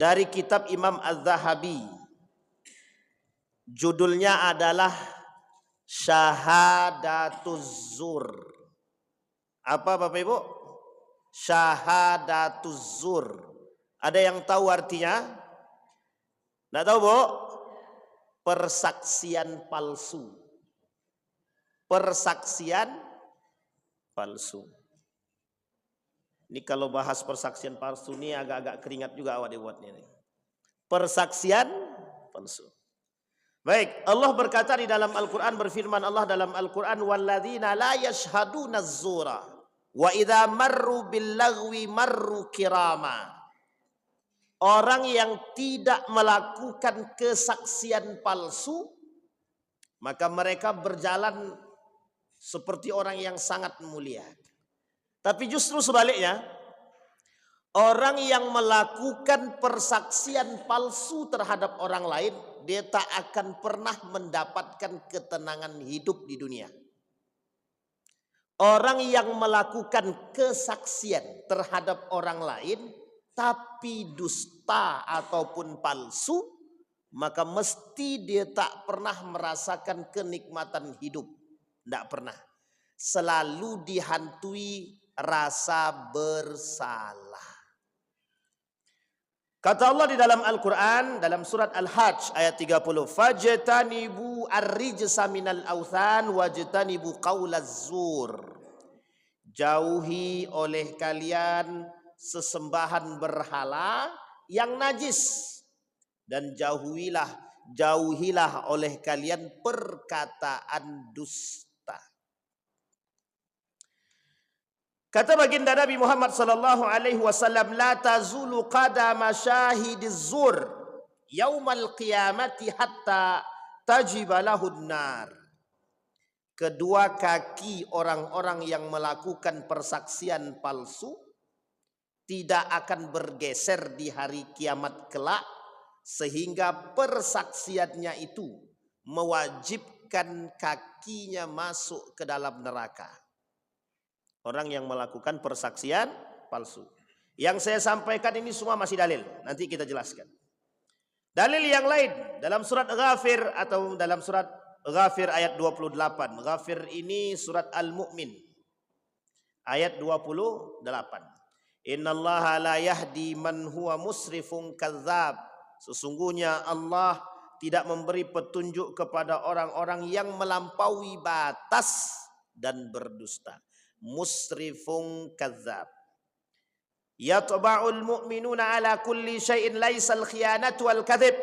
dari kitab Imam Az-Zahabi. Judulnya adalah Syahadatuz Zur. Apa Bapak Ibu? Syahadatuz Zur. Ada yang tahu artinya? Nggak tahu Bu? Persaksian palsu. Persaksian palsu. Ini kalau bahas persaksian palsu ini agak-agak keringat juga awak dibuatnya ini. Persaksian palsu. Baik, Allah berkata di dalam Al-Quran, berfirman Allah dalam Al-Quran, walladzina la yashhaduna az-zura wa idza marru bil lagwi marru kirama. Orang yang tidak melakukan kesaksian palsu, maka mereka berjalan seperti orang yang sangat mulia. Tapi justru sebaliknya, orang yang melakukan persaksian palsu terhadap orang lain, dia tak akan pernah mendapatkan ketenangan hidup di dunia. Orang yang melakukan kesaksian terhadap orang lain, tapi dusta ataupun palsu, maka mesti dia tak pernah merasakan kenikmatan hidup. Tidak pernah. Selalu dihantui rasa bersalah. Kata Allah di dalam Al-Quran, dalam surat Al-Hajj ayat 30. Fajtanibu ar-rijsa minal awthan wajtanibu qawlaz zur. Jauhi oleh kalian sesembahan berhala yang najis. Dan jauhilah oleh kalian perkataan dusta. Kata baginda Nabi Muhammad sallallahu alaihi wasallam, la tazulu qadama syahidiz zur yaumal qiyamati hatta tajiba lahun nar. Kedua kaki orang-orang yang melakukan persaksian palsu tidak akan bergeser di hari kiamat kelak, sehingga persaksiannya itu mewajibkan kakinya masuk ke dalam neraka. Orang yang melakukan persaksian palsu. Yang saya sampaikan ini semua masih dalil. Nanti kita jelaskan. Dalil yang lain dalam surat Ghafir atau dalam surat Ghafir ayat 28. Ghafir ini surat Al-Mu'min ayat 28. Innallaha la yahdi man huwa musrifun kadzdzab. Sesungguhnya Allah tidak memberi petunjuk kepada orang-orang yang melampaui batas dan berdusta. Musrifun kadzdzab. Yatba'ul mu'minuna ala kulli syai'in laisal khiyanatu wal kadzib.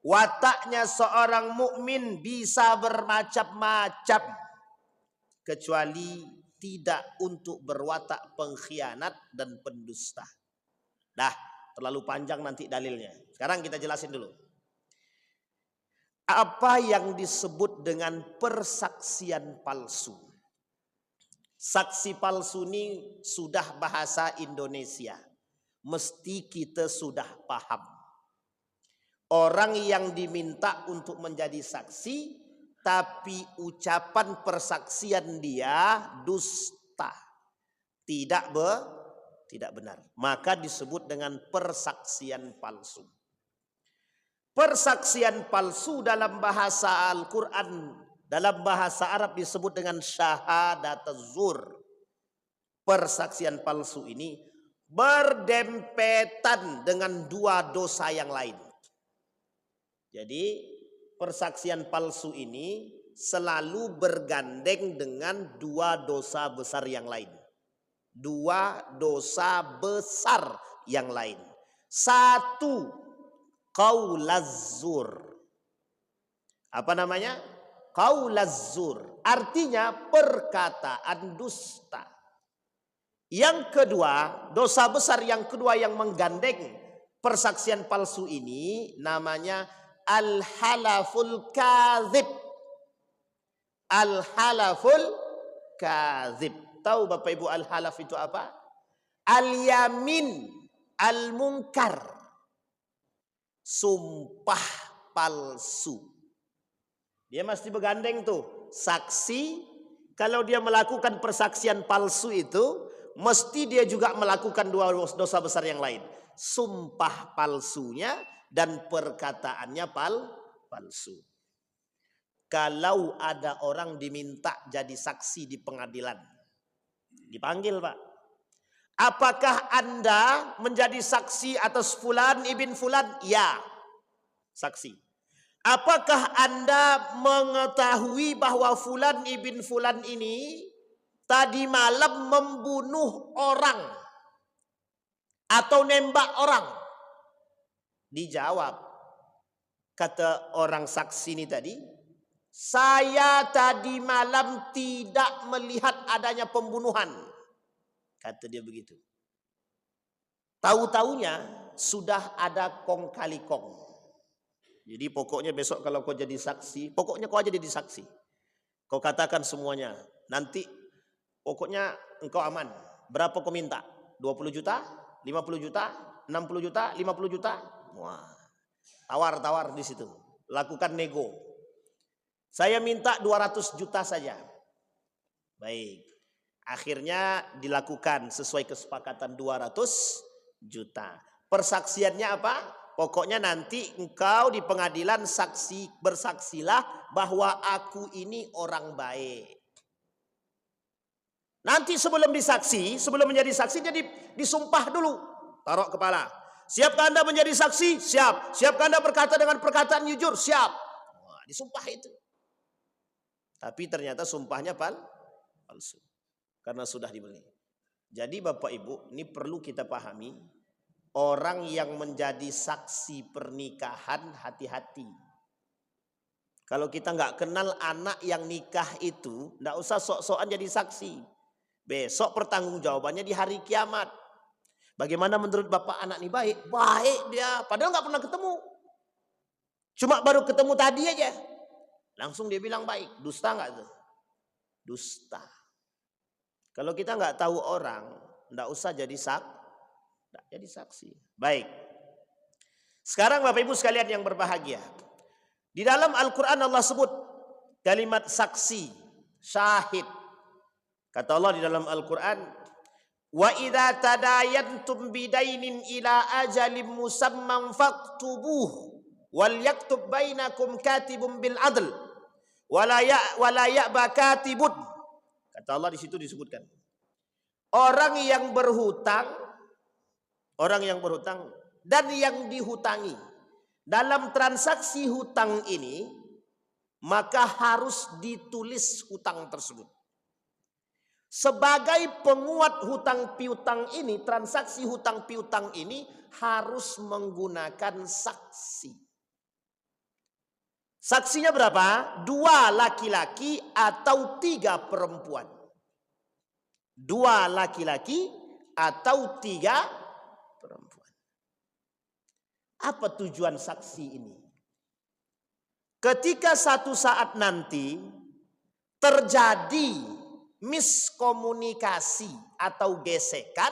Wataknya seorang mukmin bisa bermacam-macam kecuali tidak untuk berwatak pengkhianat dan pendusta. Dah, terlalu panjang nanti dalilnya. Sekarang kita jelasin dulu. Apa yang disebut dengan persaksian palsu? Saksi palsu ini sudah bahasa Indonesia. Mesti kita sudah paham. Orang yang diminta untuk menjadi saksi, tapi ucapan persaksian dia dusta. Tidak benar. Maka disebut dengan persaksian palsu. Persaksian palsu dalam bahasa Al-Quran, dalam bahasa Arab disebut dengan syahadatuz zur. Persaksian palsu ini berdempetan dengan dua dosa yang lain. Jadi persaksian palsu ini selalu bergandeng dengan dua dosa besar yang lain. Dua dosa besar yang lain. Satu, qaulaz zur. Apa namanya? Qaulaz zur. Artinya perkataan dusta. Yang kedua, dosa besar yang kedua yang menggandeng persaksian palsu ini namanya al-halaful kadzib. Al-halaful kadzib. Tahu Bapak Ibu al-halaf itu apa? Al-yamin al-munkar. Sumpah palsu. Dia mesti bergandeng tuh. Saksi, kalau dia melakukan persaksian palsu itu, mesti dia juga melakukan dua dosa besar yang lain. sumpah palsunya dan perkataannya palsu. Kalau ada orang diminta jadi saksi di pengadilan, dipanggil, Pak. Apakah Anda menjadi saksi atas fulan ibn fulan? Ya, saksi. Apakah Anda mengetahui bahwa fulan ibn fulan ini tadi malam membunuh orang atau nembak orang? Dijawab, kata orang saksi ini tadi, saya tadi malam tidak melihat adanya pembunuhan. Kata dia begitu. Tahu-taunya sudah ada kong kali kong. Jadi pokoknya besok kalau kau jadi saksi, pokoknya kau aja jadi saksi. Kau katakan semuanya. Nanti pokoknya engkau aman. Berapa kau minta? 20 juta? 50 juta? 60 juta? 50 juta? Wah, tawar-tawar di situ. Lakukan nego. Saya minta 200 juta saja. Baik. Akhirnya dilakukan sesuai kesepakatan 200 juta. Persaksiannya apa? Pokoknya nanti engkau di pengadilan bersaksilah bahwa aku ini orang baik. Nanti sebelum menjadi saksi dia disumpah dulu. Taruh kepala. Siapkah Anda menjadi saksi? Siap. Siapkah Anda berkata dengan perkataan jujur? Siap. Wah, disumpah itu. Tapi ternyata sumpahnya palsu. Karena sudah dibeli. Jadi Bapak Ibu, ini perlu kita pahami. Orang yang menjadi saksi pernikahan, hati-hati. Kalau kita nggak kenal anak yang nikah itu, nggak usah sok-sokan jadi saksi. Besok pertanggungjawabannya di hari kiamat. Bagaimana menurut Bapak anak ini baik? Baik dia, padahal nggak pernah ketemu. Cuma baru ketemu tadi aja. Langsung dia bilang baik. Dusta nggak tuh? Dusta. Kalau kita nggak tahu orang, nggak usah jadi saksi. Baik. Sekarang Bapak Ibu sekalian yang berbahagia. Di dalam Al-Quran Allah sebut kalimat saksi, syahid. Kata Allah di dalam Al-Quran, wa idza tadayantum bidainin ila ajalin musamman faktubuh wal yaktub bainakum katibun bil adl wala ya'ba katibun. Kata Allah di situ disebutkan orang yang berhutang dan yang dihutangi dalam transaksi hutang ini, maka harus ditulis hutang tersebut. Sebagai penguat hutang piutang ini, transaksi hutang piutang ini harus menggunakan saksi. Saksinya berapa? 2 laki-laki atau 3 perempuan. 2 laki-laki atau 3 perempuan. Apa tujuan saksi ini? Ketika satu saat nanti terjadi miskomunikasi atau gesekan,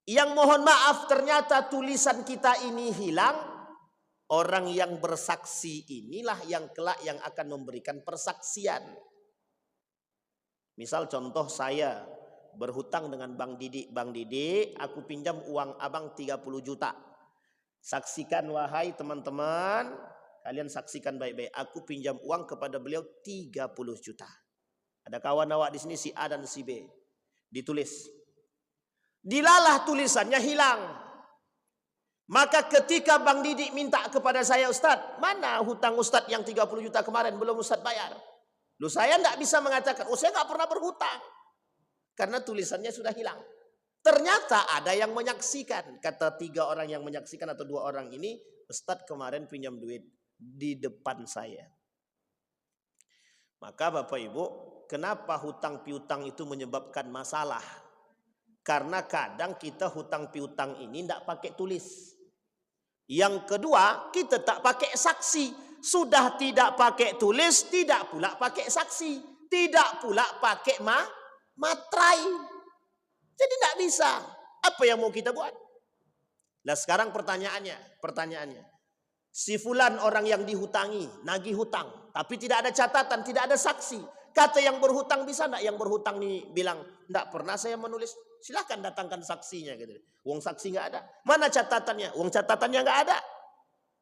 yang mohon maaf ternyata tulisan kita ini hilang, orang yang bersaksi inilah yang kelak yang akan memberikan persaksian. Misal contoh saya berhutang dengan Bang Didi. Bang Didi, aku pinjam uang abang 30 juta. Saksikan wahai teman-teman, kalian saksikan baik-baik. Aku pinjam uang kepada beliau 30 juta. Ada kawan awak di sini si A dan si B. Ditulis. Dilalah tulisannya hilang. Maka ketika Bang Didi minta kepada saya, Ustadz, mana hutang Ustadz yang 30 juta kemarin belum Ustadz bayar? Loh, saya tidak bisa mengatakan, oh saya nggak pernah berhutang. Karena tulisannya sudah hilang. Ternyata ada yang menyaksikan. Kata 3 orang yang menyaksikan atau 2 orang ini, Ustadz kemarin pinjam duit di depan saya. Maka Bapak Ibu, kenapa hutang piutang itu menyebabkan masalah? Karena kadang kita hutang piutang ini tidak pakai tulis. Yang kedua, kita tak pakai saksi. Sudah tidak pakai tulis, tidak pula pakai saksi. Tidak pula pakai materai. Jadi tidak bisa. Apa yang mau kita buat? Nah sekarang pertanyaannya. Si fulan orang yang dihutangi, nagih hutang. Tapi tidak ada catatan, tidak ada saksi. Kata yang berhutang bisa enggak yang berhutang nih bilang, enggak pernah saya menulis. Silahkan datangkan saksinya gitu. Wong saksi nggak ada. Mana catatannya? Wong catatannya nggak ada.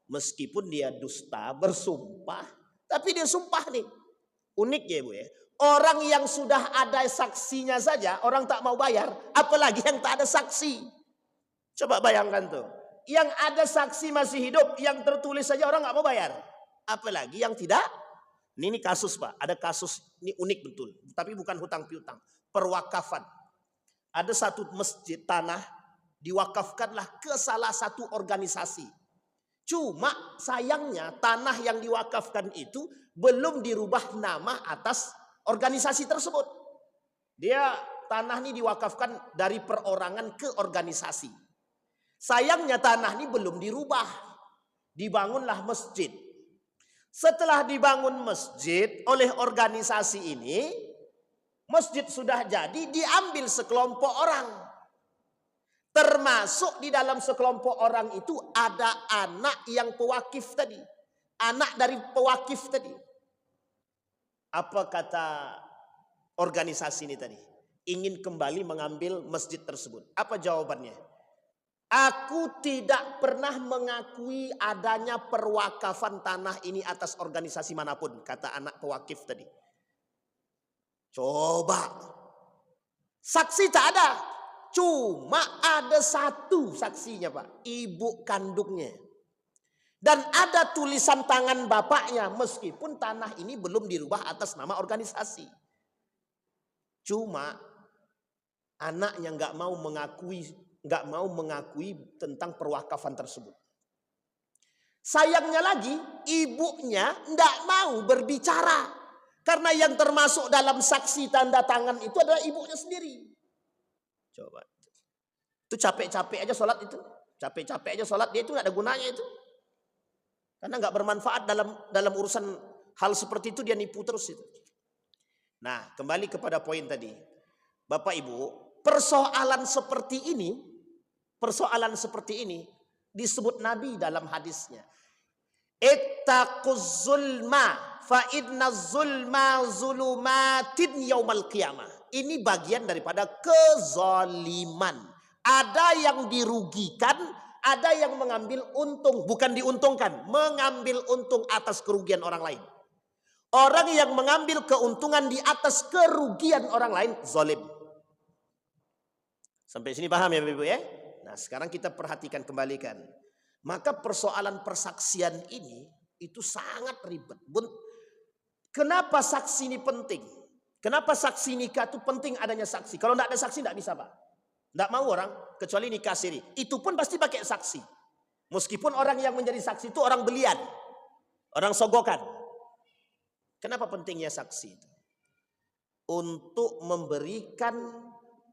Meskipun dia dusta bersumpah, tapi dia sumpah nih. Unik ya Ibu ya. Orang yang sudah ada saksinya saja orang tak mau bayar, apalagi yang tak ada saksi. Coba bayangkan tuh. Yang ada saksi masih hidup, yang tertulis saja orang nggak mau bayar. Apalagi yang tidak. Ini kasus Pak, ada kasus ini unik betul. Tapi bukan hutang piutang, perwakafan. Ada satu masjid tanah diwakafkanlah ke salah satu organisasi. Cuma sayangnya tanah yang diwakafkan itu belum dirubah nama atas organisasi tersebut. Dia tanah ini diwakafkan dari perorangan ke organisasi. Sayangnya tanah ini belum dirubah. Dibangunlah masjid. Setelah dibangun masjid oleh organisasi ini, masjid sudah jadi diambil sekelompok orang. Termasuk di dalam sekelompok orang itu ada anak yang pewakif tadi. Anak dari pewakif tadi. Apa kata organisasi ini tadi? Ingin kembali mengambil masjid tersebut. Apa jawabannya? Aku tidak pernah mengakui adanya perwakafan tanah ini atas organisasi manapun. Kata anak pewakif tadi. Coba. Saksi tak ada. Cuma ada satu saksinya Pak. Ibu kandungnya. Dan ada tulisan tangan bapaknya. Meskipun tanah ini belum dirubah atas nama organisasi. Cuma anaknya nggak mau mengakui tentang perwakafan tersebut. Sayangnya lagi ibunya nggak mau berbicara. Karena yang termasuk dalam saksi tanda tangan itu adalah ibunya sendiri. Coba. Itu capek-capek aja sholat itu. Capek-capek aja sholat dia itu nggak ada gunanya itu. Karena nggak bermanfaat dalam urusan hal seperti itu, dia nipu terus itu. Nah, kembali kepada poin tadi. Bapak Ibu, persoalan seperti ini disebut Nabi dalam hadisnya. Ittaquz zulma fa inna zulma zulumatin yaumal qiyamah. Ini bagian daripada kezaliman. Ada yang dirugikan, ada yang mengambil untung, bukan diuntungkan, mengambil untung atas kerugian orang lain. Orang yang mengambil keuntungan di atas kerugian orang lain zalim. Sampai sini paham ya Bapak Ibu ya? Nah, sekarang kita perhatikan kembalikan. Maka persoalan persaksian ini itu sangat ribet. Kenapa saksi ini penting? Kenapa saksi nikah itu penting adanya saksi? Kalau tidak ada saksi tidak bisa Pak. Tidak mau orang kecuali nikah siri. Itu pun pasti pakai saksi. Meskipun orang yang menjadi saksi itu orang belian. Orang sogokan. Kenapa pentingnya saksi itu? Untuk memberikan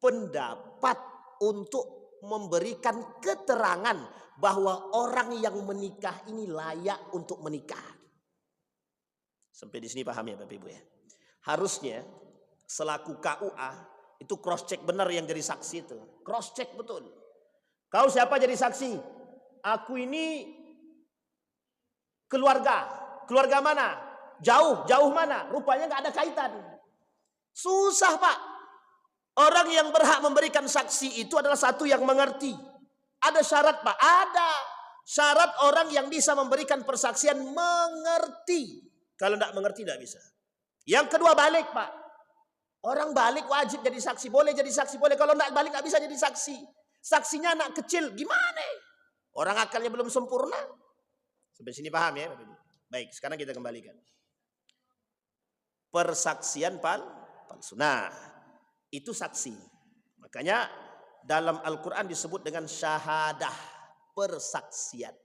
pendapat, untuk memberikan keterangan bahwa orang yang menikah ini layak untuk menikah. Sampai di sini paham ya Bapak Ibu ya? Harusnya selaku KUA itu cross check benar yang jadi saksi itu. Cross check betul. Kau siapa jadi saksi? Aku ini keluarga. Keluarga mana? Jauh mana? Rupanya nggak ada kaitan. Susah Pak. Orang yang berhak memberikan saksi itu adalah satu yang mengerti. Ada syarat Pak. Ada syarat orang yang bisa memberikan persaksian mengerti. Kalau tidak mengerti tidak bisa. Yang kedua balik Pak. Orang balik wajib jadi saksi. Boleh jadi saksi boleh. Kalau tidak balik tidak bisa jadi saksi. Saksinya anak kecil gimana? Orang akalnya belum sempurna. Sampai sini paham ya? Baik, sekarang kita kembalikan. Persaksian palsu. Nah, itu saksi. Makanya dalam Al-Quran disebut dengan syahadah, persaksian.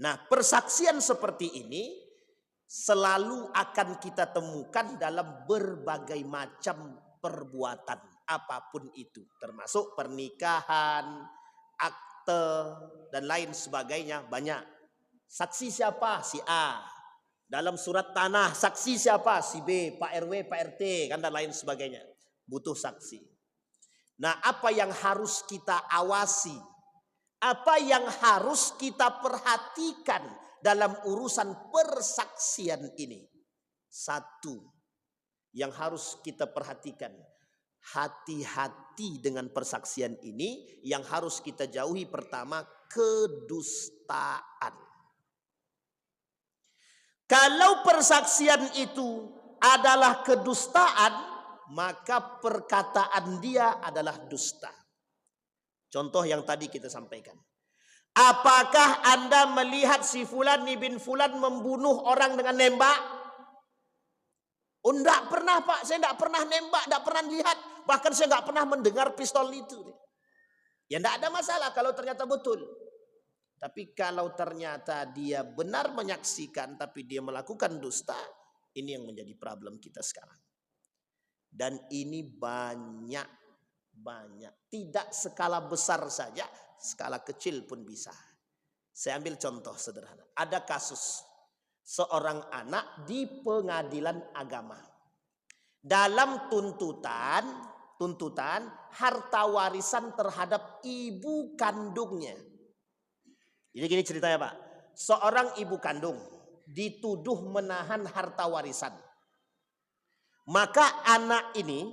Nah, persaksian seperti ini selalu akan kita temukan dalam berbagai macam perbuatan apapun itu, termasuk pernikahan, akte dan lain sebagainya. Banyak. Saksi siapa? Si A. Dalam surat tanah, saksi siapa? Si B, Pak RW, Pak RT, kan dan lain sebagainya. Butuh saksi. Nah, apa yang harus kita awasi? Apa yang harus kita perhatikan dalam urusan persaksian ini? Satu yang harus kita perhatikan. Hati-hati dengan persaksian ini. Yang harus kita jauhi pertama, kedustaan. Kalau persaksian itu adalah kedustaan, maka perkataan dia adalah dusta. Contoh yang tadi kita sampaikan. Apakah Anda melihat si Fulan bin Fulan membunuh orang dengan nembak? Oh, enggak pernah Pak, saya enggak pernah nembak, enggak pernah lihat. Bahkan saya enggak pernah mendengar pistol itu. Ya enggak ada masalah kalau ternyata betul. Tapi kalau ternyata dia benar menyaksikan tapi dia melakukan dusta, ini yang menjadi problem kita sekarang. Dan ini banyak. Tidak skala besar saja, skala kecil pun bisa. Saya ambil contoh sederhana. Ada kasus seorang anak di pengadilan agama. Dalam tuntutan harta warisan terhadap ibu kandungnya. Jadi gini ceritanya Pak. Seorang ibu kandung dituduh menahan harta warisan. Maka anak ini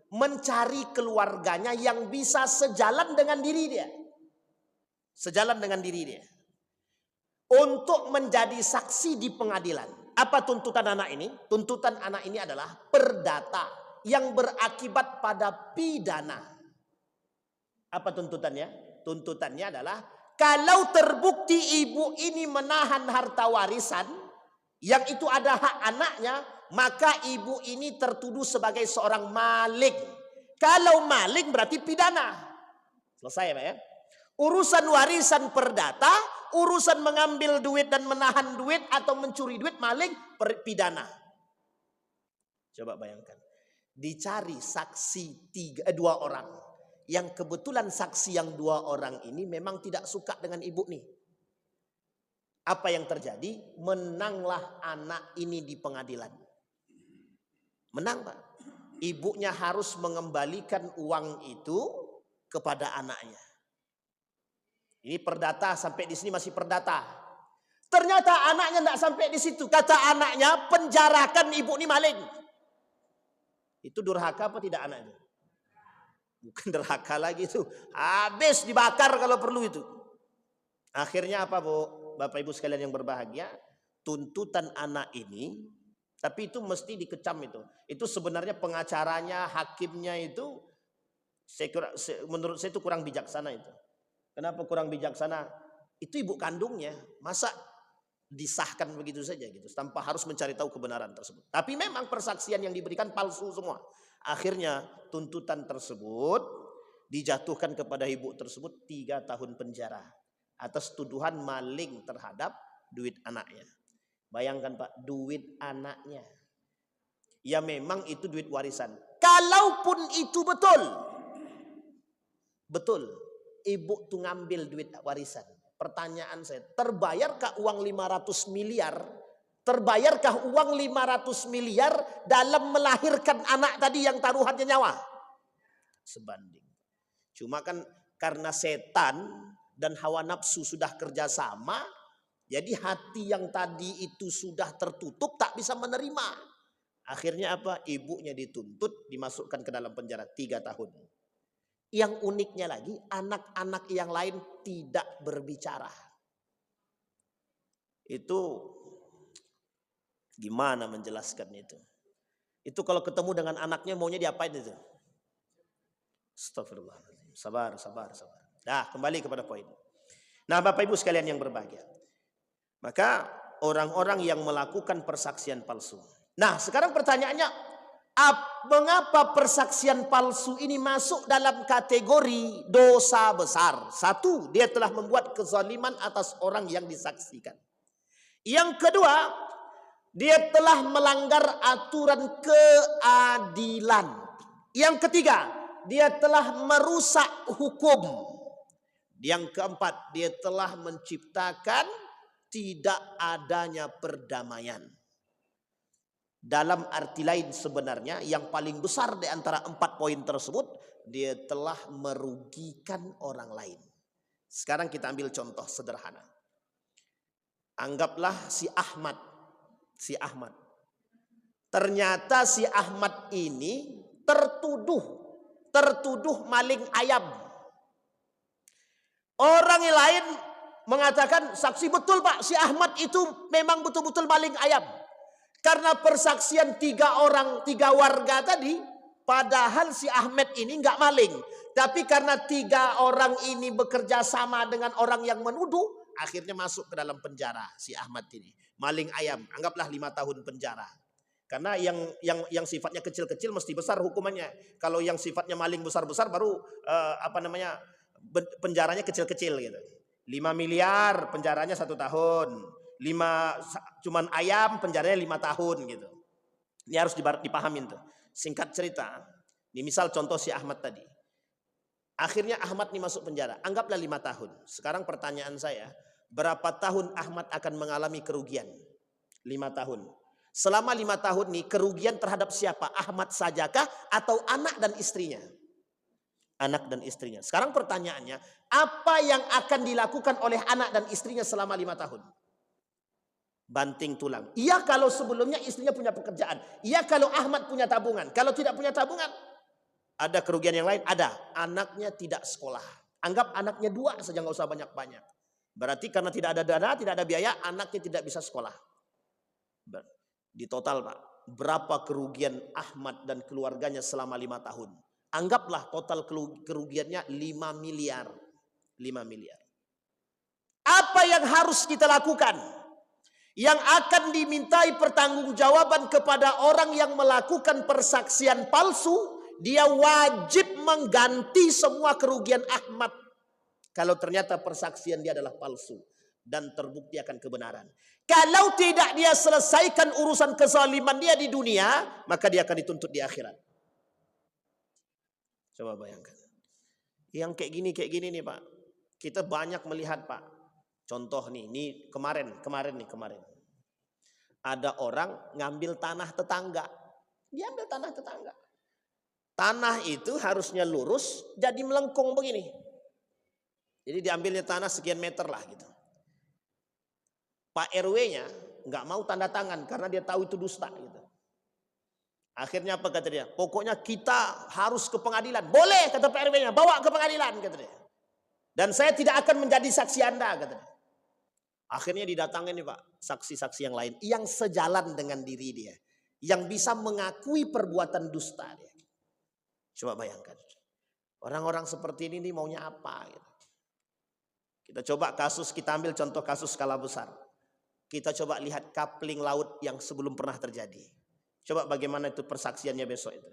mencari keluarganya yang bisa sejalan dengan diri dia. Sejalan dengan diri dia. Untuk menjadi saksi di pengadilan. Apa tuntutan anak ini? Tuntutan anak ini adalah perdata yang berakibat pada pidana. Apa tuntutannya? Tuntutannya adalah kalau terbukti ibu ini menahan harta warisan yang itu ada hak anaknya, maka ibu ini tertuduh sebagai seorang maling. Kalau maling berarti pidana. Selesai Pak ya. Urusan warisan perdata, urusan mengambil duit dan menahan duit atau mencuri duit, maling, pidana. Coba bayangkan. Dicari saksi 2 orang. Yang kebetulan saksi yang 2 orang ini memang tidak suka dengan ibu nih. Apa yang terjadi? Menanglah anak ini di pengadilan. Menang Pak. Ibunya harus mengembalikan uang itu kepada anaknya. Ini perdata, sampai di sini masih perdata. Ternyata anaknya tidak sampai di situ. Kata anaknya, penjarakan ibu ini maling. Itu durhaka apa tidak anaknya? Bukan durhaka lagi itu. Habis dibakar kalau perlu itu. Akhirnya apa Bu? Bapak Ibu sekalian yang berbahagia. Tuntutan anak ini. Tapi itu mesti dikecam itu. Itu sebenarnya pengacaranya, hakimnya itu. Menurut saya itu kurang bijaksana itu. Kenapa kurang bijaksana? Itu ibu kandungnya. Masa disahkan begitu saja gitu. Tanpa harus mencari tahu kebenaran tersebut. Tapi memang persaksian yang diberikan palsu semua. Akhirnya tuntutan tersebut dijatuhkan kepada ibu tersebut 3 tahun penjara. Atas tuduhan maling terhadap duit anaknya. Bayangkan Pak, duit anaknya. Ya memang itu duit warisan. Kalaupun itu betul. Betul. Ibu tuh ngambil duit warisan. Pertanyaan saya, terbayarkah uang 500 miliar? Terbayarkah uang 500 miliar dalam melahirkan anak tadi yang taruhannya nyawa? Sebanding. Cuma kan karena setan dan hawa nafsu sudah kerjasama, jadi hati yang tadi itu sudah tertutup tak bisa menerima. Akhirnya apa? Ibunya dituntut, dimasukkan ke dalam penjara 3 tahun. Yang uniknya lagi, anak-anak yang lain tidak berbicara. Itu gimana menjelaskan itu? Itu kalau ketemu dengan anaknya maunya diapain itu? Astagfirullahaladzim. Sabar. Nah, kembali kepada poin. Nah, Bapak Ibu sekalian yang berbahagia. Maka orang-orang yang melakukan persaksian palsu. Nah, sekarang pertanyaannya, mengapa persaksian palsu ini masuk dalam kategori dosa besar? 1, dia telah membuat kezaliman atas orang yang disaksikan. Yang kedua, dia telah melanggar aturan keadilan. Yang ketiga, dia telah merusak hukum. Yang keempat, dia telah menciptakan tidak adanya perdamaian. Dalam arti lain sebenarnya yang paling besar di antara 4 poin tersebut, dia telah merugikan orang lain. Sekarang kita ambil contoh sederhana. Anggaplah si Ahmad. Ternyata si Ahmad ini tertuduh maling ayam. Orang yang lain mengatakan, saksi betul Pak, si Ahmad itu memang betul-betul maling ayam. Karena persaksian 3 warga tadi, padahal si Ahmad ini nggak maling. Tapi karena 3 orang ini bekerja sama dengan orang yang menuduh, akhirnya masuk ke dalam penjara si Ahmad ini. Maling ayam, anggaplah 5 tahun penjara. Karena yang sifatnya kecil-kecil mesti besar hukumannya. Kalau yang sifatnya maling besar-besar baru penjaranya kecil-kecil gitu. 5 miliar penjaranya 1 tahun. 5 cuman ayam penjaranya 5 tahun gitu. Ini harus dipahamin tuh. Singkat cerita, ini misal contoh si Ahmad tadi. Akhirnya Ahmad nih masuk penjara. Anggaplah 5 tahun. Sekarang pertanyaan saya, berapa tahun Ahmad akan mengalami kerugian? 5 tahun. Selama 5 tahun nih kerugian terhadap siapa? Ahmad sajakah atau anak dan istrinya? Anak dan istrinya. Sekarang pertanyaannya, apa yang akan dilakukan oleh anak dan istrinya selama 5 tahun? Banting tulang. Iya kalau sebelumnya istrinya punya pekerjaan. Iya kalau Ahmad punya tabungan. Kalau tidak punya tabungan, ada kerugian yang lain? Ada. Anaknya tidak sekolah. Anggap anaknya 2 saja, nggak usah banyak-banyak. Berarti karena tidak ada dana, tidak ada biaya, anaknya tidak bisa sekolah. Di total Pak, berapa kerugian Ahmad dan keluarganya selama 5 tahun? Anggaplah total kerugiannya 5 miliar. 5 miliar. Apa yang harus kita lakukan? Yang akan dimintai pertanggungjawaban kepada orang yang melakukan persaksian palsu, dia wajib mengganti semua kerugian Ahmad. Kalau ternyata persaksian dia adalah palsu dan terbukti akan kebenaran. Kalau tidak dia selesaikan urusan kezaliman dia di dunia, maka dia akan dituntut di akhirat. Coba bayangkan. Yang kayak gini nih Pak. Kita banyak melihat Pak. Contoh nih, ini kemarin. Ada orang ngambil tanah tetangga. Dia ambil tanah tetangga. Tanah itu harusnya lurus, jadi melengkung begini. Jadi diambilnya tanah sekian meter lah gitu. Pak RW-nya nggak mau tanda tangan karena dia tahu itu dusta gitu. Akhirnya apa kata dia? Pokoknya kita harus ke pengadilan. Boleh kata Pak RW-nya, bawa ke pengadilan kata dia. Dan saya tidak akan menjadi saksi Anda kata dia. Akhirnya didatangin nih Pak, saksi-saksi yang lain yang sejalan dengan diri dia, yang bisa mengakui perbuatan dusta dia. Coba bayangkan. Orang-orang seperti ini nih maunya apa gitu. Kita coba kita ambil contoh kasus skala besar. Kita coba lihat kapling laut yang sebelum pernah terjadi. Coba bagaimana itu persaksiannya besok itu.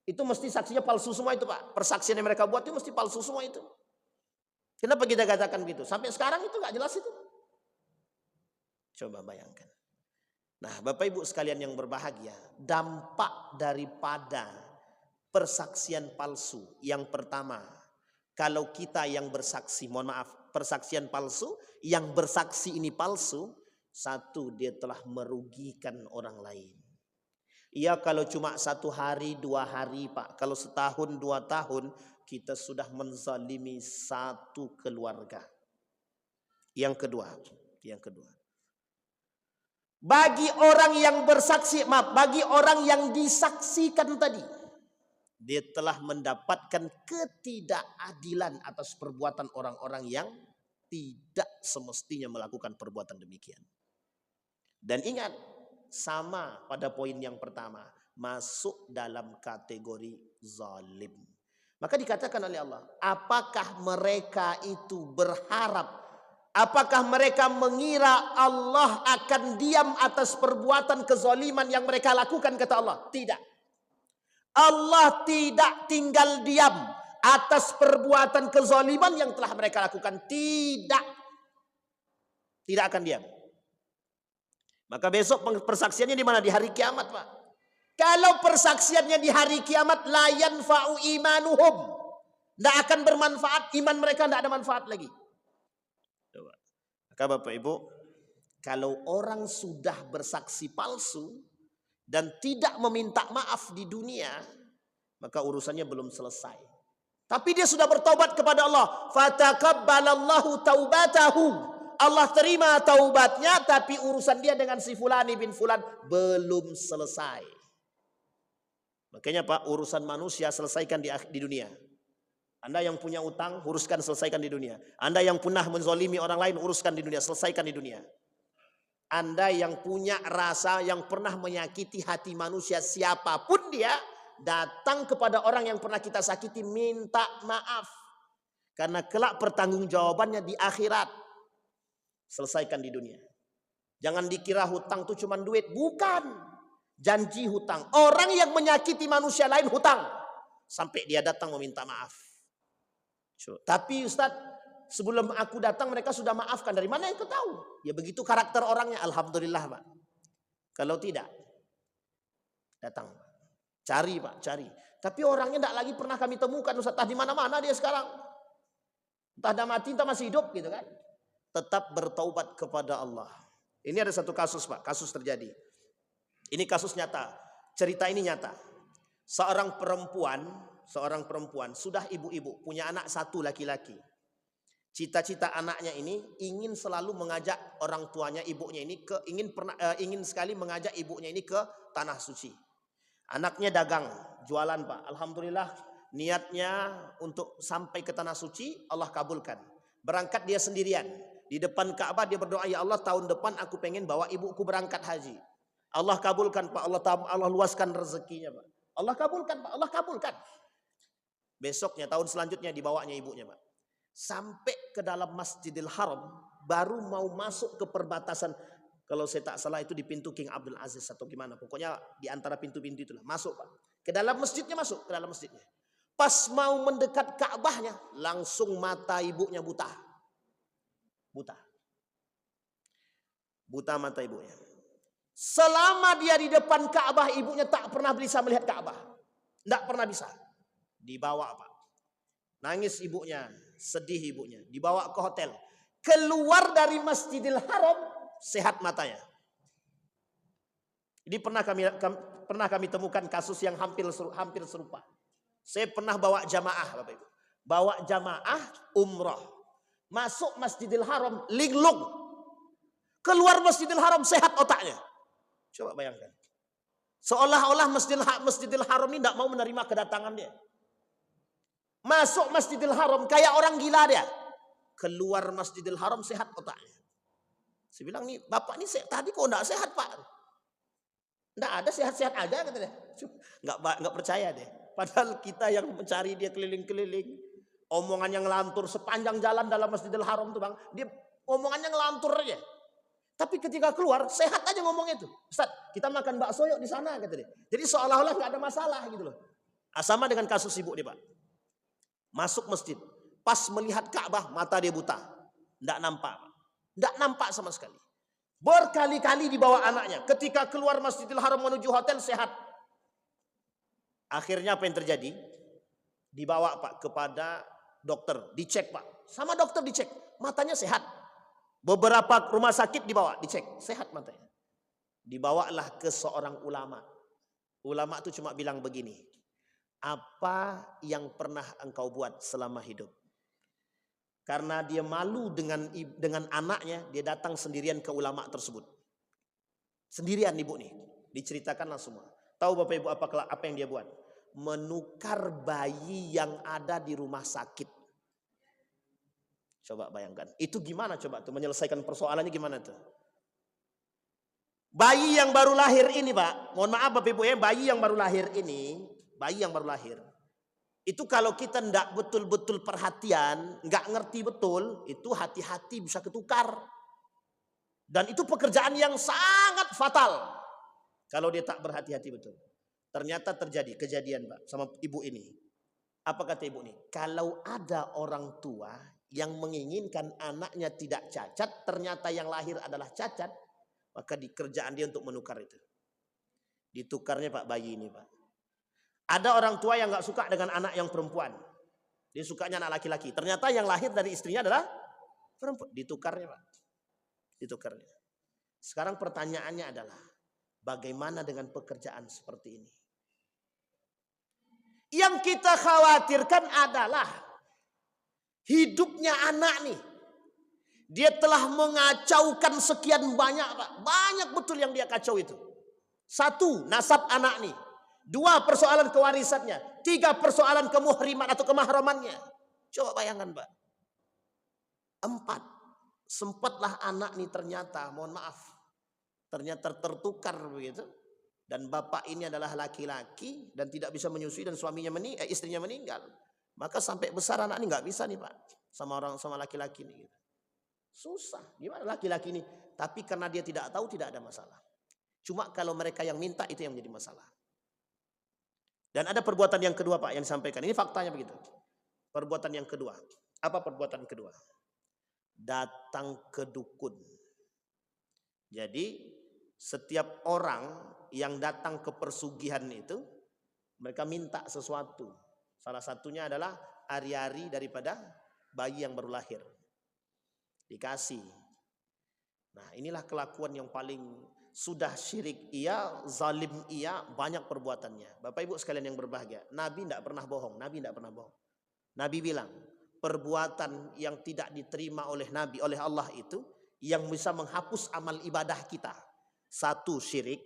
Itu mesti saksinya palsu semua itu Pak. Persaksian yang mereka buat itu mesti palsu semua itu. Kenapa kita katakan begitu? Sampai sekarang itu nggak jelas itu. Coba bayangkan. Nah Bapak Ibu sekalian yang berbahagia. Dampak daripada persaksian palsu. Yang pertama. Kalau kita yang bersaksi, mohon maaf. Persaksian palsu. Yang bersaksi ini palsu. Satu, dia telah merugikan orang lain. Ya kalau cuma 1 hari, 2 hari Pak. Kalau setahun, 2 tahun. Kita sudah menzalimi 1 keluarga. Yang kedua. Bagi orang yang bersaksi, bagi orang yang disaksikan tadi. Dia telah mendapatkan ketidakadilan atas perbuatan orang-orang yang tidak semestinya melakukan perbuatan demikian. Dan ingat, sama pada poin yang pertama, masuk dalam kategori zalim. Maka dikatakan oleh Allah, apakah mereka itu berharap, apakah mereka mengira Allah akan diam atas perbuatan kezaliman yang mereka lakukan, kata Allah? Tidak. Allah tidak tinggal diam atas perbuatan kezaliman yang telah mereka lakukan. Tidak akan diam. Maka besok persaksiannya di mana? Di hari kiamat Pak. Kalau persaksiannya di hari kiamat, la yanfa'u imanuhum. Tidak akan bermanfaat, iman mereka tidak ada manfaat lagi. Coba. Maka Bapak Ibu, kalau orang sudah bersaksi palsu dan tidak meminta maaf di dunia, maka urusannya belum selesai. Tapi dia sudah bertobat kepada Allah. Fatakabbalallahu taubatahu. Allah terima taubatnya, tapi urusan dia dengan si fulani bin fulan belum selesai. Makanya Pak, urusan manusia selesaikan di dunia. Anda yang punya utang, uruskan, selesaikan di dunia. Anda yang pernah menzolimi orang lain, uruskan di dunia, selesaikan di dunia. Anda yang punya rasa, yang pernah menyakiti hati manusia, siapapun dia, datang kepada orang yang pernah kita sakiti, minta maaf. Karena kelak pertanggungjawabannya di akhirat. Selesaikan di dunia. Jangan dikira hutang itu cuma duit. Bukan. Janji hutang. Orang yang menyakiti manusia lain hutang. Sampai dia datang meminta maaf. Tapi Ustadz, sebelum aku datang mereka sudah maafkan. Dari mana yang kau tahu? Ya begitu karakter orangnya. Alhamdulillah Pak. Kalau tidak, datang. Cari Pak, cari. Tapi orangnya tidak lagi pernah kami temukan Ustadz. Di mana-mana dia sekarang. Entah dah mati, entah masih hidup gitu kan. Tetap bertaubat kepada Allah. Ini ada satu kasus Pak, kasus terjadi. Ini kasus nyata, cerita ini nyata. Seorang perempuan sudah ibu-ibu, punya anak satu laki-laki. Cita-cita anaknya ini ingin selalu mengajak orang tuanya, ibunya ini ingin sekali mengajak ibunya ini ke tanah suci. Anaknya dagang, jualan Pak. Alhamdulillah niatnya untuk sampai ke tanah suci Allah kabulkan. Berangkat dia sendirian. Di depan Ka'bah dia berdoa, ya Allah tahun depan aku pengen bawa ibuku berangkat haji. Allah kabulkan Pak, Allah luaskan rezekinya Pak. Allah kabulkan Pak, Allah kabulkan. Besoknya tahun selanjutnya dibawanya ibunya Pak. Sampai ke dalam Masjidil Haram, baru mau masuk ke perbatasan. Kalau saya tak salah itu di pintu King Abdul Aziz atau gimana. Pokoknya di antara pintu-pintu itulah. Masuk Pak. Ke dalam masjidnya masuk, ke dalam masjidnya. Pas mau mendekat Ka'bahnya, langsung mata ibunya buta. Buta mata ibunya. Selama dia di depan Ka'bah, ibunya tak pernah bisa melihat Ka'bah. Tidak pernah bisa. Dibawa Pak. Nangis ibunya, sedih ibunya. Dibawa ke hotel. Keluar dari Masjidil Haram, sehat matanya. Ini pernah kami temukan kasus yang hampir serupa. Saya pernah bawa jamaah Bapak Ibu. Bawa jamaah umrah. Masuk Masjidil Haram, linglung. Keluar Masjidil Haram, sehat otaknya. Coba bayangkan. Seolah-olah Masjidil Haram ini tidak mau menerima kedatangan dia. Masuk Masjidil Haram, kayak orang gila dia. Keluar Masjidil Haram, sehat otaknya. Saya bilang, nih Bapak ini tadi kok tidak sehat Pak? Tidak ada, sehat-sehat aja kata dia. Nggak percaya deh. Padahal kita yang mencari dia keliling-keliling. Omongannya ngelantur sepanjang jalan dalam Masjidil Haram tuh Bang. Dia omongannya ngelantur aja. Tapi ketika keluar sehat aja ngomong itu. Ustaz, kita makan bakso yuk di sana kata dia. Jadi seolah-olah nggak ada masalah gitu loh. Sama dengan kasus ibu nih Pak. Masuk masjid. Pas melihat Ka'bah mata dia buta. Nggak nampak. Nggak nampak sama sekali. Berkali-kali dibawa anaknya. Ketika keluar Masjidil Haram menuju hotel sehat. Akhirnya apa yang terjadi? Dibawa Pak kepada dokter, dicek Pak. Sama dokter dicek, matanya sehat. Beberapa rumah sakit dibawa, dicek, sehat matanya. Dibawalah ke seorang ulama. Ulama itu cuma bilang begini, apa yang pernah engkau buat selama hidup? Karena dia malu dengan anaknya, dia datang sendirian ke ulama tersebut. Sendirian ibu nih, diceritakanlah semua. Tahu Bapak Ibu apa yang dia buat? Menukar bayi yang ada di rumah sakit. Coba bayangkan. Itu gimana coba tuh menyelesaikan persoalannya gimana tuh? Bayi yang baru lahir ini Pak. Mohon maaf Bapak Ibu ya. Bayi yang baru lahir ini. Bayi yang baru lahir. Itu kalau kita tidak betul-betul perhatian. Nggak ngerti betul. Itu hati-hati bisa ketukar. Dan itu pekerjaan yang sangat fatal. Kalau dia tak berhati-hati betul. Ternyata terjadi kejadian Pak sama ibu ini. Apa kata ibu ini? Kalau ada orang tua yang menginginkan anaknya tidak cacat, ternyata yang lahir adalah cacat, maka dikerjaan dia untuk menukar itu. Ditukarnya Pak bayi ini Pak. Ada orang tua yang nggak suka dengan anak yang perempuan. Dia sukanya anak laki-laki. Ternyata yang lahir dari istrinya adalah perempuan. Ditukarnya Pak. Ditukarnya. Sekarang pertanyaannya adalah, bagaimana dengan pekerjaan seperti ini? Yang kita khawatirkan adalah hidupnya anak nih. Dia telah mengacaukan sekian banyak Pak. Banyak betul yang dia kacau itu. Satu, nasab anak nih. 2 persoalan kewarisannya, 3 persoalan kemuhriman atau kemahramannya. Coba bayangkan, Pak. 4, sempatlah anak nih ternyata, mohon maaf, ternyata tertukar begitu. Dan bapak ini adalah laki-laki dan tidak bisa menyusui dan istrinya meninggal. Maka sampai besar anak ini nggak bisa nih, Pak, sama laki-laki ini. Gitu. Susah. Gimana laki-laki ini? Tapi karena dia tidak tahu tidak ada masalah. Cuma kalau mereka yang minta itu yang menjadi masalah. Dan ada perbuatan yang kedua, Pak, yang disampaikan. Ini faktanya begitu. Perbuatan yang kedua. Apa perbuatan kedua? Datang ke dukun. Jadi setiap orang yang datang ke persugihan itu, mereka minta sesuatu. Salah satunya adalah ari-ari daripada bayi yang baru lahir. Dikasih. Nah, inilah kelakuan yang paling sudah syirik iya, zalim iya, banyak perbuatannya. Bapak Ibu sekalian yang berbahagia, Nabi tidak pernah bohong. Nabi bilang, perbuatan yang tidak diterima oleh Nabi, oleh Allah itu, yang bisa menghapus amal ibadah kita. 1, syirik.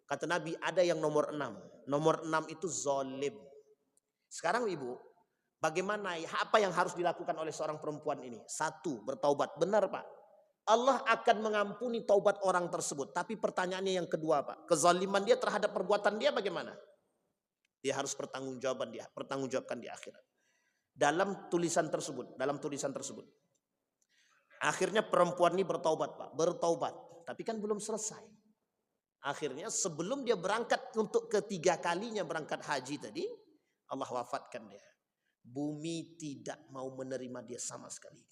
Kata Nabi, ada yang nomor 6. Nomor 6 itu zalim. Sekarang Ibu, bagaimana, apa yang harus dilakukan oleh seorang perempuan ini? 1, bertaubat. Benar, Pak. Allah akan mengampuni taubat orang tersebut. Tapi pertanyaannya yang kedua, Pak. Kezaliman dia terhadap perbuatan dia bagaimana? Dia harus pertanggungjawabkan di akhirat. Dalam tulisan tersebut. Akhirnya perempuan ini bertaubat, Pak. Bertaubat. Tapi kan belum selesai. Akhirnya sebelum dia berangkat untuk ketiga kalinya berangkat haji tadi, Allah wafatkan dia. Bumi tidak mau menerima dia sama sekali.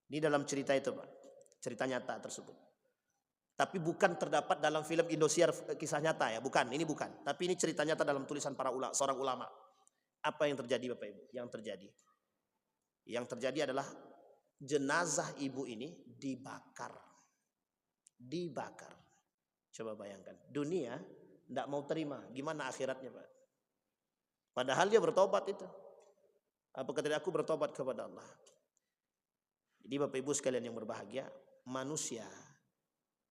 Ini dalam cerita itu, Pak. Cerita nyata tersebut. Tapi bukan terdapat dalam film Indosiar kisah nyata ya. Bukan, ini bukan. Tapi ini cerita nyata dalam tulisan seorang ulama. Apa yang terjadi, Bapak Ibu? Yang terjadi adalah jenazah ibu ini dibakar. Coba bayangkan. Dunia tidak mau terima. Gimana akhiratnya, Pak? Padahal dia bertobat itu. Apa kata aku bertobat kepada Allah? Jadi Bapak Ibu sekalian yang berbahagia, manusia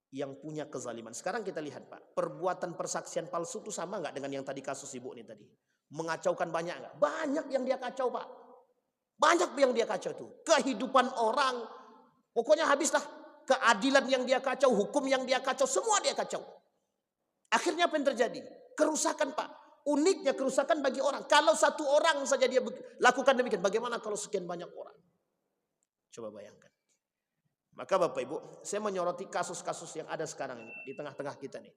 yang punya kezaliman. Sekarang kita lihat, Pak, perbuatan persaksian palsu itu sama nggak dengan yang tadi kasus ibu ini tadi? Mengacaukan banyak nggak? Banyak yang dia kacau, Pak. Banyak yang dia kacau itu. Kehidupan orang, pokoknya habislah. Keadilan yang dia kacau, hukum yang dia kacau, semua dia kacau. Akhirnya apa yang terjadi? Kerusakan, Pak. Uniknya kerusakan bagi orang. Kalau 1 orang saja dia lakukan demikian, bagaimana kalau sekian banyak orang? Coba bayangkan. Maka Bapak Ibu, saya menyoroti kasus-kasus yang ada sekarang ini di tengah-tengah kita nih.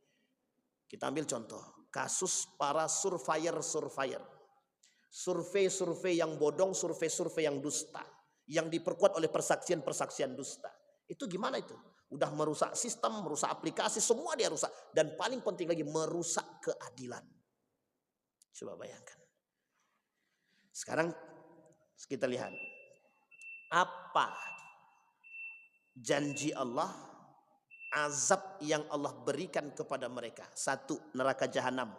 Kita ambil contoh, kasus para surveyor. Survei yang bodong, survei yang dusta. Yang diperkuat oleh persaksian dusta. Itu gimana itu? Udah merusak sistem, merusak aplikasi, semua dia rusak. Dan paling penting lagi, merusak keadilan. Coba bayangkan. Sekarang kita lihat. Apa janji Allah, azab yang Allah berikan kepada mereka? 1, neraka jahanam.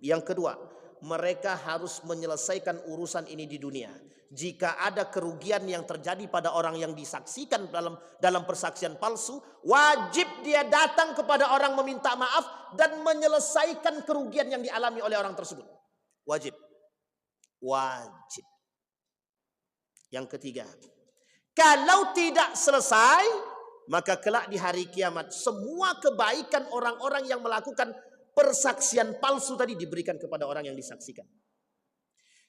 Yang kedua, mereka harus menyelesaikan urusan ini di dunia. Jika ada kerugian yang terjadi pada orang yang disaksikan dalam persaksian palsu, wajib dia datang kepada orang meminta maaf dan menyelesaikan kerugian yang dialami oleh orang tersebut. Wajib. Yang ketiga, kalau tidak selesai, maka kelak di hari kiamat semua kebaikan orang-orang yang melakukan persaksian palsu tadi diberikan kepada orang yang disaksikan.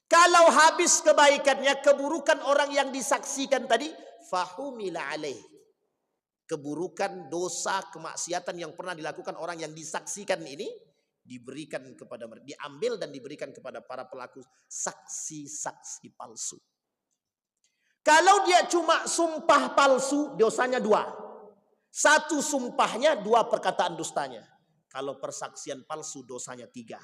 Kalau habis kebaikannya, keburukan orang yang disaksikan tadi, fahumila alaih. Keburukan, dosa, kemaksiatan yang pernah dilakukan orang yang disaksikan ini diberikan kepada mereka, diambil dan diberikan kepada para pelaku saksi-saksi palsu. Kalau dia cuma sumpah palsu, dosanya 2. 1 sumpahnya, 2 perkataan dustanya. Kalau persaksian palsu, dosanya 3.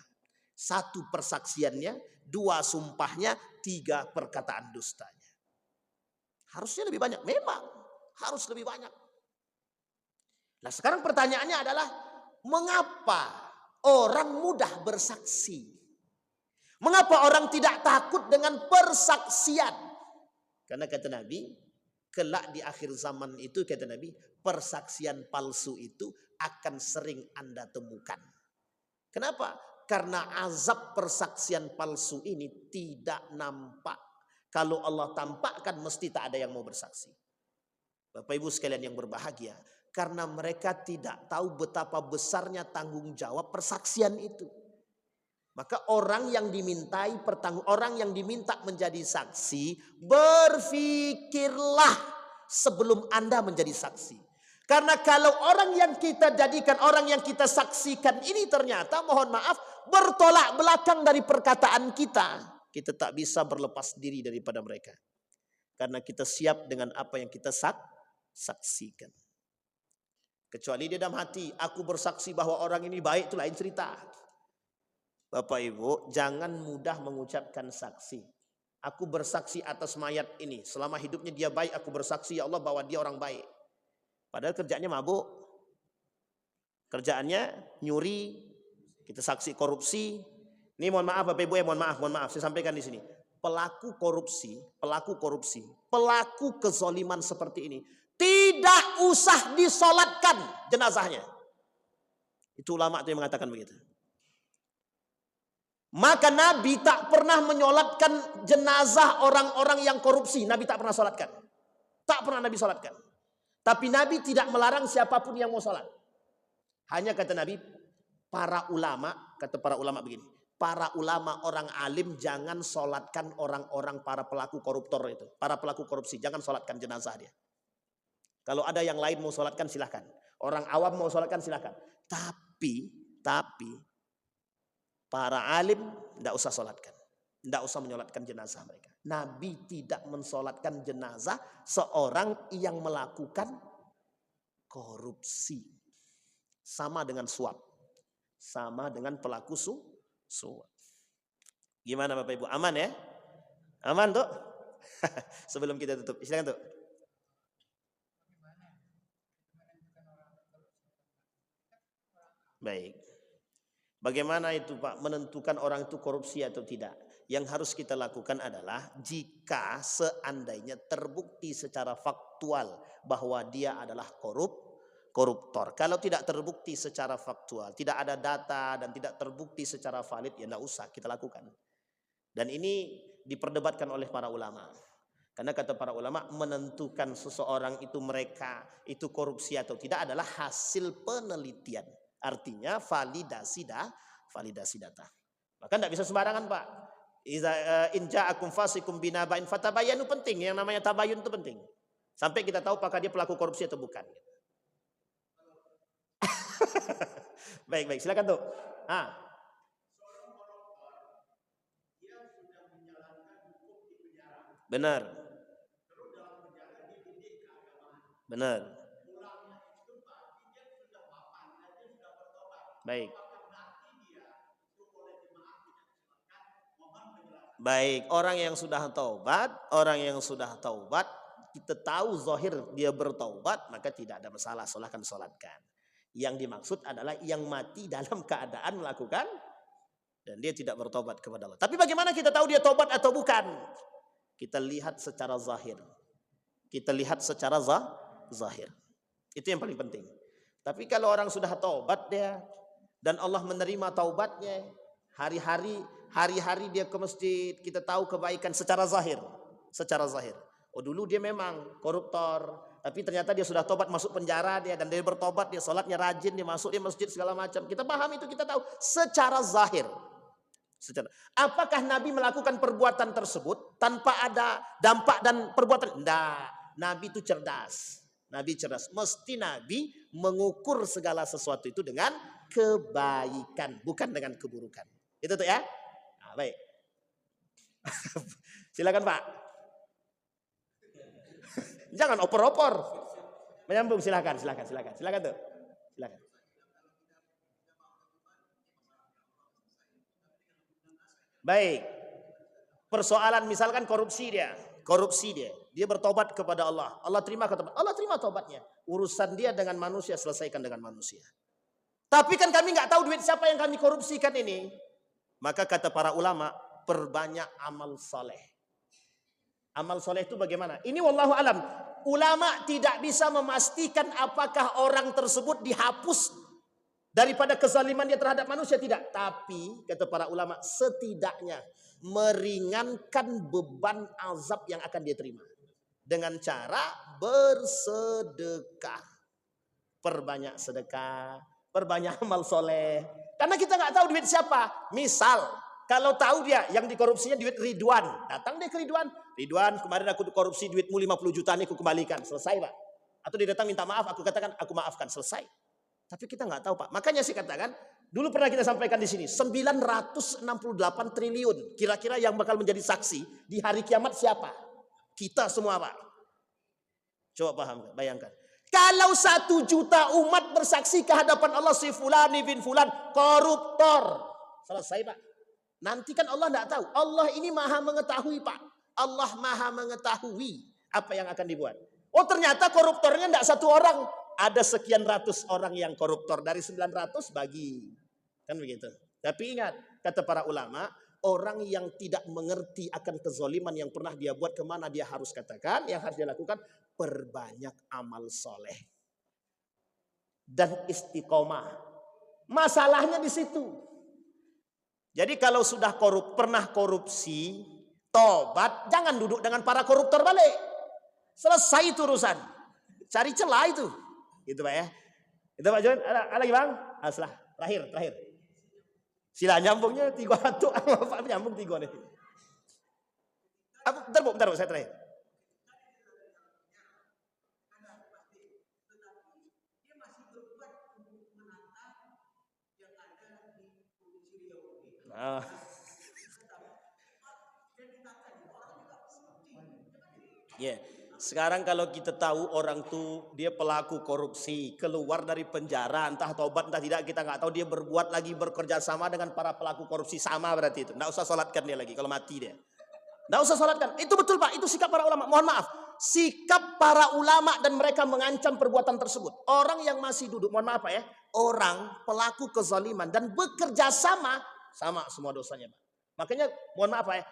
1 persaksiannya, 2 sumpahnya, 3 perkataan dustanya. Harusnya lebih banyak. Memang harus lebih banyak. Nah sekarang pertanyaannya adalah, mengapa orang mudah bersaksi? Mengapa orang tidak takut dengan persaksian? Karena kata Nabi, kelak di akhir zaman itu, kata Nabi, persaksian palsu itu akan sering Anda temukan. Kenapa? Karena azab persaksian palsu ini tidak nampak. Kalau Allah tampakkan mesti tak ada yang mau bersaksi. Bapak Ibu sekalian yang berbahagia, karena mereka tidak tahu betapa besarnya tanggung jawab persaksian itu. Maka orang yang diminta menjadi saksi, berpikirlah sebelum Anda menjadi saksi. Karena kalau orang yang kita jadikan, orang yang kita saksikan ini ternyata mohon maaf bertolak belakang dari perkataan kita, kita tak bisa berlepas diri daripada mereka. Karena kita siap dengan apa yang kita saksikan. Kecuali di dalam hati, aku bersaksi bahwa orang ini baik, itu lain cerita. Bapak Ibu, jangan mudah mengucapkan saksi. Aku bersaksi atas mayat ini, selama hidupnya dia baik, aku bersaksi ya Allah bahwa dia orang baik. Padahal kerjaannya mabuk, kerjaannya nyuri, kita saksi korupsi. Ini mohon maaf Bapak Ibu ya, mohon maaf, saya sampaikan di sini. Pelaku korupsi, pelaku kezaliman seperti ini, tidak usah disolatkan jenazahnya. Itu ulama itu yang mengatakan begitu. Maka Nabi tak pernah menyolatkan jenazah orang-orang yang korupsi. Nabi tak pernah solatkan. Tak pernah Nabi solatkan. Tapi Nabi tidak melarang siapapun yang mau solat. Hanya kata Nabi, para ulama begini. Para ulama orang alim jangan solatkan orang-orang para pelaku koruptor itu. Para pelaku korupsi, jangan solatkan jenazah dia. Kalau ada yang lain mau solatkan silahkan. Orang awam mau solatkan silahkan. Tapi para alim tidak usah solatkan. Tidak usah menyolatkan jenazah mereka. Nabi tidak mensolatkan jenazah seorang yang melakukan korupsi. Sama dengan suap. Sama dengan pelaku suap. Gimana Bapak Ibu? Aman ya? Aman tuh? Sebelum kita tutup. Silakan tuh. Baik. Bagaimana itu Pak menentukan orang itu korupsi atau tidak? Yang harus kita lakukan adalah jika seandainya terbukti secara faktual bahwa dia adalah koruptor. Kalau tidak terbukti secara faktual, tidak ada data dan tidak terbukti secara valid, ya tidak usah kita lakukan. Dan ini diperdebatkan oleh para ulama. Karena kata para ulama menentukan seseorang itu mereka itu korupsi atau tidak adalah hasil penelitian. Artinya validasi data. Maka tidak bisa sembarangan Pak. In ja'akum fasikum binaba'in fatabayanu, penting. Yang namanya tabayun itu penting. Sampai kita tahu apakah dia pelaku korupsi atau bukan. Baik, silakan tuh. Benar. Baik, orang yang sudah taubat, kita tahu zahir dia bertaubat, maka tidak ada masalah, solatkan. Yang dimaksud adalah yang mati dalam keadaan melakukan dan dia tidak bertobat kepada Allah. Tapi bagaimana kita tahu dia tobat atau bukan? Kita lihat secara zahir. Itu yang paling penting. Tapi kalau orang sudah taubat dia dan Allah menerima taubatnya, hari-hari dia ke masjid, kita tahu kebaikan secara zahir. Oh dulu dia memang koruptor, tapi ternyata dia sudah tobat masuk penjara dia dan dia bertobat, dia sholatnya rajin, dia masuk di masjid segala macam. Kita paham itu, kita tahu secara zahir. Apakah Nabi melakukan perbuatan tersebut tanpa ada dampak dan perbuatan? Tidak. Nabi itu cerdas. Mesti Nabi mengukur segala sesuatu itu dengan kebaikan, bukan dengan keburukan. Itu tuh ya. Baik. Silakan Pak. Jangan opor-opor. Menyambung silakan tuh. Silakan. Baik. Persoalan misalkan korupsi dia. Dia bertobat kepada Allah. Allah terima tobatnya. Urusan dia dengan manusia selesaikan dengan manusia. Tapi kan kami nggak tahu duit siapa yang kami korupsikan ini. Maka kata para ulama, perbanyak amal saleh. Amal soleh itu bagaimana? Ini wallahu alam. Ulama tidak bisa memastikan apakah orang tersebut dihapus daripada kezaliman dia terhadap manusia, tidak. Tapi kata para ulama, setidaknya meringankan beban azab yang akan dia terima dengan cara bersedekah. Perbanyak sedekah, perbanyak amal soleh. Karena kita nggak tahu duit siapa. Misal kalau tahu dia yang dikorupsinya duit Ridwan, datang dia ke Ridwan. Ridwan, kemarin aku korupsi duitmu 50 juta nih, aku kembalikan. Selesai, Pak. Atau dia datang minta maaf, aku katakan aku maafkan, selesai. Tapi kita nggak tahu, Pak. Makanya sih katakan, dulu pernah kita sampaikan di sini, 968 triliun. Kira-kira yang bakal menjadi saksi di hari kiamat siapa? Kita semua, Pak. Coba paham, bayangkan. Kalau 1 juta umat bersaksi ke hadapan Allah, si fulan bin fulan koruptor. Selesai, Pak. Nanti kan Allah tidak tahu. Allah ini maha mengetahui, Pak. Allah maha mengetahui apa yang akan dibuat. Oh, ternyata koruptornya tidak 1 orang. Ada sekian ratus orang yang koruptor. Dari 900 bagi. Kan begitu. Tapi ingat, kata para ulama, orang yang tidak mengerti akan kezoliman yang pernah dia buat, kemana dia harus katakan, yang harus dia lakukan, perbanyak amal soleh. Dan istiqomah. Masalahnya di situ. Jadi kalau sudah pernah korupsi, tobat, jangan duduk dengan para koruptor balik. Selesai itu urusan. Cari celah itu. Gitu Pak ya. Itu Pak John, ada lagi Bang? Aslah, terakhir. Sila nyambungnya 3 hantu, Pak nyambung 3 nih. Bentar, saya terakhir. Yeah. Sekarang kalau kita tahu orang tuh dia pelaku korupsi, keluar dari penjara, entah tobat entah tidak, kita nggak tahu, dia berbuat lagi, bekerja sama dengan para pelaku korupsi, sama berarti itu. Nggak usah sholatkan dia lagi kalau mati dia. Nggak usah sholatkan. Itu betul Pak, itu sikap para ulama. Mohon maaf, sikap para ulama dan mereka mengancam perbuatan tersebut. Orang yang masih duduk, mohon maaf Pak ya, orang pelaku kezaliman dan bekerja sama semua dosanya Pak. Makanya mohon maaf Pak ya,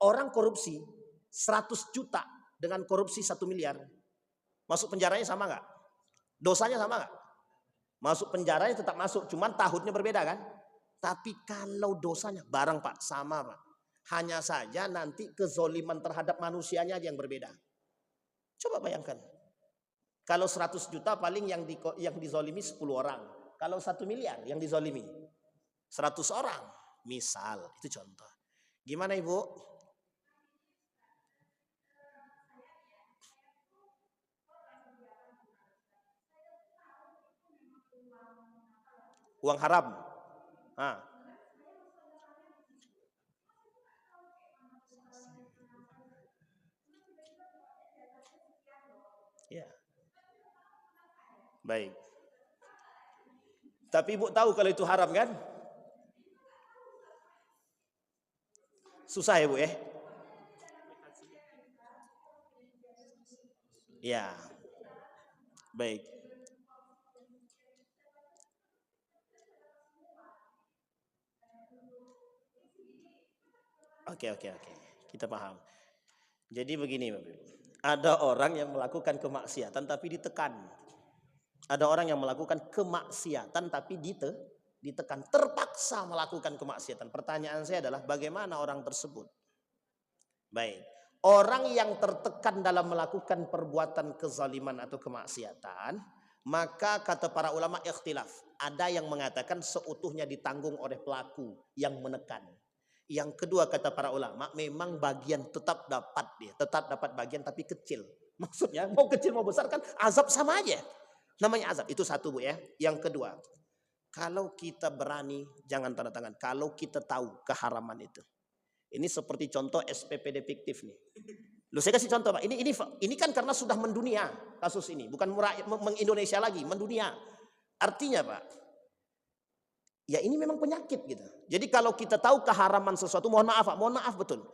orang korupsi 100 juta dengan korupsi 1 miliar, masuk penjaranya sama nggak? Dosanya sama nggak? Masuk penjaranya tetap masuk, cuman tahunnya berbeda kan? Tapi kalau dosanya bareng Pak, sama Pak. Hanya saja nanti kezoliman terhadap manusianya yang berbeda. Coba bayangkan. Kalau 100 juta paling yang dizolimi 10 orang. Kalau 1 miliar yang dizolimi 100 orang. Misal, itu contoh. Gimana Ibu? Uang haram. Ya. Baik. Tapi Ibu tahu kalau itu haram kan? Susah ya Bu ya? Ya. Baik. Oke. Kita paham. Jadi begini Bapak Ibu. Ada orang yang melakukan kemaksiatan tapi ditekan. Ada orang yang melakukan kemaksiatan tapi ditekan. Terpaksa melakukan kemaksiatan. Pertanyaan saya adalah bagaimana orang tersebut? Baik. Orang yang tertekan dalam melakukan perbuatan kezaliman atau kemaksiatan, maka kata para ulama ikhtilaf. Ada yang mengatakan seutuhnya ditanggung oleh pelaku yang menekan. Yang kedua kata para ulama, memang bagian tetap dapat bagian tapi kecil. Maksudnya mau kecil mau besar kan azab sama aja. Namanya azab, itu satu Bu ya. Yang kedua, kalau kita berani jangan tanda tangan. Kalau kita tahu keharaman itu. Ini seperti contoh SPPD fiktif nih. Loh, saya kasih contoh Pak. Ini kan karena sudah mendunia kasus ini, bukan meng-Indonesia lagi, mendunia. Artinya Pak, ya ini memang penyakit gitu. Jadi kalau kita tahu keharaman sesuatu, mohon maaf Pak, mohon maaf betul.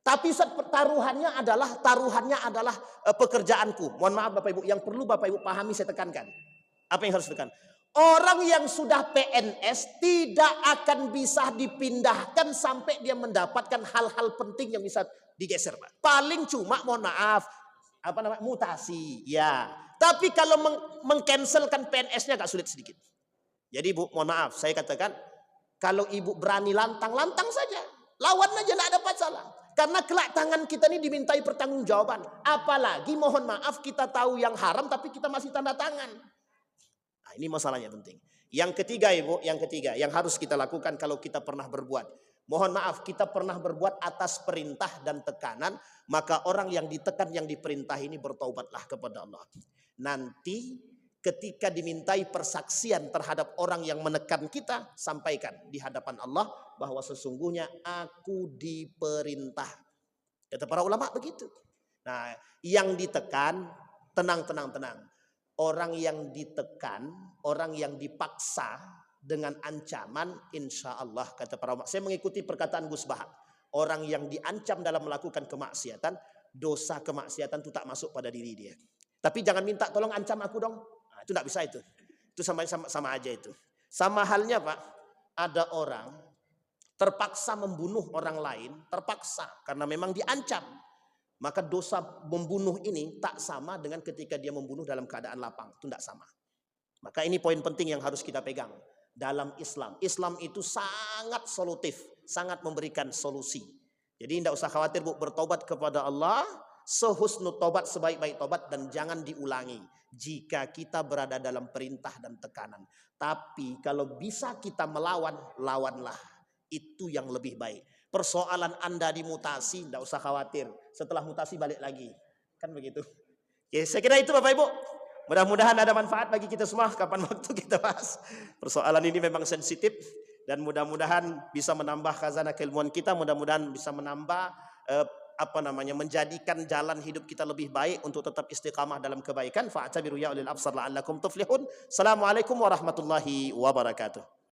Tapi taruhannya adalah pekerjaanku. Mohon maaf Bapak Ibu, yang perlu Bapak Ibu pahami saya tekankan. Apa yang harus tekan? Orang yang sudah PNS tidak akan bisa dipindahkan sampai dia mendapatkan hal-hal penting yang bisa digeser, Pak. Paling cuma mohon maaf, apa namanya, mutasi, ya. Tapi kalau mengcancelkan PNS-nya agak sulit sedikit. Jadi Bu, mohon maaf, saya katakan kalau Ibu berani lantang saja, lawan aja, tidak ada masalah. Karena kelak tangan kita ini dimintai pertanggungjawaban. Apalagi mohon maaf kita tahu yang haram tapi kita masih tanda tangan. Nah, ini masalahnya penting. Yang ketiga Ibu, yang harus kita lakukan kalau kita pernah berbuat. Mohon maaf, kita pernah berbuat atas perintah dan tekanan, maka orang yang ditekan, yang diperintah ini bertaubatlah kepada Allah. Nanti ketika dimintai persaksian terhadap orang yang menekan kita, sampaikan di hadapan Allah bahwa sesungguhnya aku diperintah. Kata para ulama begitu. Nah, yang ditekan, tenang. Orang yang ditekan, orang yang dipaksa dengan ancaman, insya Allah, kata para ulama. Saya mengikuti perkataan Gus Bahak. Orang yang diancam dalam melakukan kemaksiatan, dosa kemaksiatan itu tak masuk pada diri dia. Tapi jangan minta tolong ancam aku dong. Nah, itu tidak bisa itu. Itu sama aja itu. Sama halnya Pak, ada orang terpaksa membunuh orang lain, terpaksa karena memang diancam. Maka dosa membunuh ini tak sama dengan ketika dia membunuh dalam keadaan lapang. Itu tidak sama. Maka ini poin penting yang harus kita pegang. Dalam Islam, Islam itu sangat solutif, sangat memberikan solusi. Jadi tidak usah khawatir Bu, bertobat kepada Allah, sehusnul tobat, sebaik-baik tobat, dan jangan diulangi jika kita berada dalam perintah dan tekanan. Tapi kalau bisa kita melawan, lawanlah. Itu yang lebih baik. Persoalan Anda dimutasi, tidak usah khawatir. Setelah mutasi balik lagi. Kan begitu. Oke, saya kira itu Bapak Ibu. Mudah-mudahan ada manfaat bagi kita semua. Kapan waktu kita bahas. Persoalan ini memang sensitif. Dan mudah-mudahan bisa menambah khazanah keilmuan kita. Mudah-mudahan bisa menambah menjadikan jalan hidup kita lebih baik untuk tetap istiqamah dalam kebaikan. Fa'tabiru ya ulil absar la'allakum tuflihun. Assalamualaikum warahmatullahi wabarakatuh.